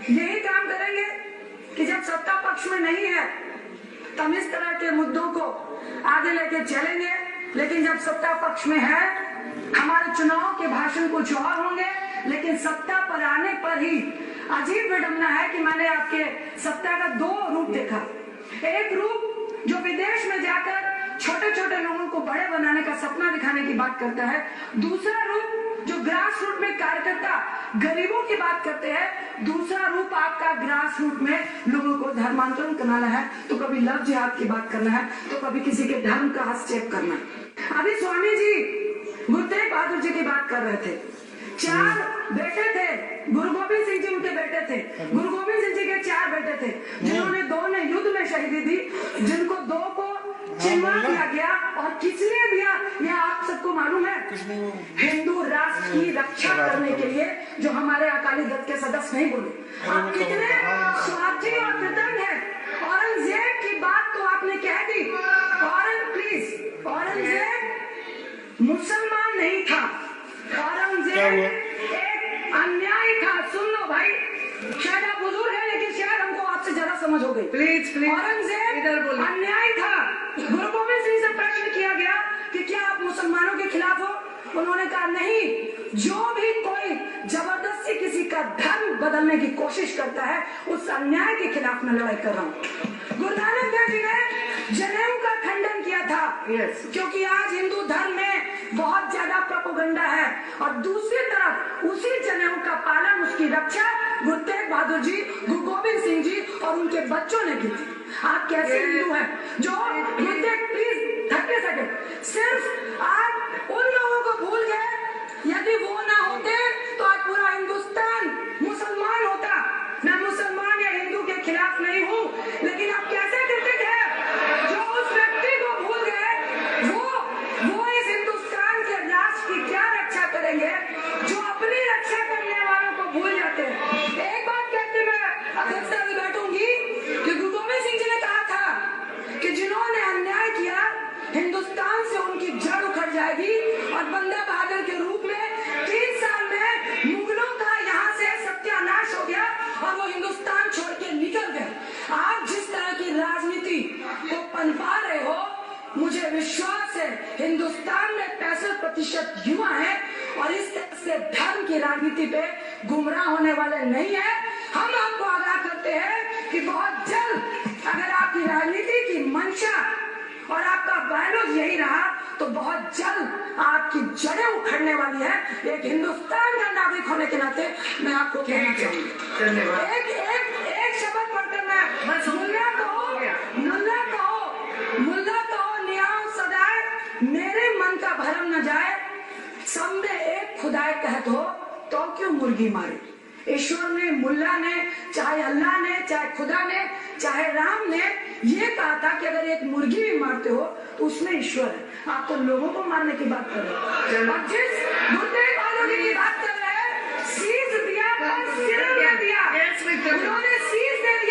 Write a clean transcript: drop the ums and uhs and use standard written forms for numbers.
यही काम करेंगे कि जब सत्ता पक्ष में नहीं है तब इस तरह के मुद्दों को आगे लेके चलेंगे, लेकिन जब सत्ता पक्ष में है हमारे चुनाव के भाषण कुछ और होंगे, लेकिन सत्ता पर आने पर ही अजीब विडंबना है कि मैंने आपके सत्ता का दो रूप देखा। एक रूप जो विदेश में जाकर छोटे छोटे लोगों को बड़े बनाने का सपना दिखाने की बात करता है, दूसरा रूप जो ग्रास रूट में कार्यकर्ता गरीबों की बात करते हैं, दूसरा रूप आपका ग्रास रूट में लोगों को धर्मांतरण कराना है, तो कभी लव जिहाद की बात करना है, तो कभी किसी के धर्म का हस्तक्षेप करना है। अभी स्वामी जी गुरु तेग बहादुर जी की बात कर रहे थे, 4 बेटे थे, गुरु गोविंद सिंह जी उनके बेटे थे, गुरु गोविंद सिंह जी के 4 बेटे थे, जिन्होंने 2 ने युद्ध में शहीदी दी, जिनको 2 को चिन्हा दिया गया, और किस लिए दिया यह आप सबको मालूम है? हिंदू राष्ट्र की रक्षा करने के लिए, जो हमारे अकाली दल के सदस्य नहीं बोले। आप कितने स्वार्थी और कृतज्ञ हैं। औरंगजेब की बात तो आपने कह दी, औरंगजेब मुसलमान नहीं था, औरंगजेब एक अन्यायी था। सुन लो भाई, शायद आप बुजुर्ग हैं लेकिन शायद हमको आपसे ज्यादा समझ हो गई। प्लीज औरंगजेब अन्यायी था। गुरु गोविंद सिंह से प्रश्न किया गया कि क्या आप मुसलमानों के खिलाफ हो? उन्होंने कहा नहीं, जो भी कोई जबरदस्ती किसी का धर्म बदलने की कोशिश करता है उस अन्याय के खिलाफ मैं लड़ाई कर रहा हूँ। गुरु नानक देव जी ने जनेऊ का खंडन किया था, क्योंकि आज हिंदू धर्म में बहुत ज्यादा प्रोपेगेंडा है, और दूसरी तरफ उसी जनेऊ का पालन, उसकी रक्षा गुरु तेग बहादुर जी, गुरु गोविंद सिंह जी और उनके बच्चों ने की थी। आप कैसे हिंदू हैं जो प्लीज 30 सेकंड, सिर्फ आप उन लोगों को भूल गए, यदि वो ना होते तो आज पूरा हिंदुस्तान मुसलमान होता। मैं मुसलमान या हिंदू के खिलाफ नहीं हूँ, लेकिन आप कैसे कृतज्ञ हैं जो उस व्यक्ति को भूल गए, वो इस हिंदुस्तान के राष्ट्र की क्या रक्षा करेंगे जो अपनी रक्षा करने वालों को भूल जाते हैं। एक बात कहती मैं अध्यक्षता में बैठूंगी कि गुरु गोविंद सिंह जी ने कहा था कि जिन्होंने अन्याय किया हिंदुस्तान से उनकी जड़ उखड़ जाएगी, और बंदा बहादुर के रूप में 3 साल में मुगलों का यहाँ से सत्यानाश हो गया और वो हिंदुस्तान छोड़ के निकल गए। आप जिस तरह की राजनीति को पनपा रहे हो, मुझे विश्वास है हिंदुस्तान में 65% युवा है और इस तरह से धर्म की राजनीति पे गुमराह होने वाले नहीं है। हम आपको आगाह करते हैं कि बहुत जल्द अगर आपकी राजनीति की मंशा और आपका बायोलॉजी यही रहा तो बहुत जल्द आपकी जड़ें उखड़ने वाली है। एक हिंदुस्तान का नागरिक होने के नाते मैं आपको कहना चाहूंगी, एक शब्द पढ़कर मैं मुल्ला कहो न्याय सदाए, मेरे मन का भरम न जाए, सब में एक खुदाए कहत हो तो क्यों मुर्गी मारे। ईश्वर ने, मुल्ला ने, चाहे अल्लाह ने, चाहे खुदा ने, चाहे राम ने ये कहा था कि अगर एक मुर्गी भी मारते हो तो उसमें ईश्वर है। आप तो लोगों को मारने की बात कर रहे हो। जिस मुद्दे की बात कर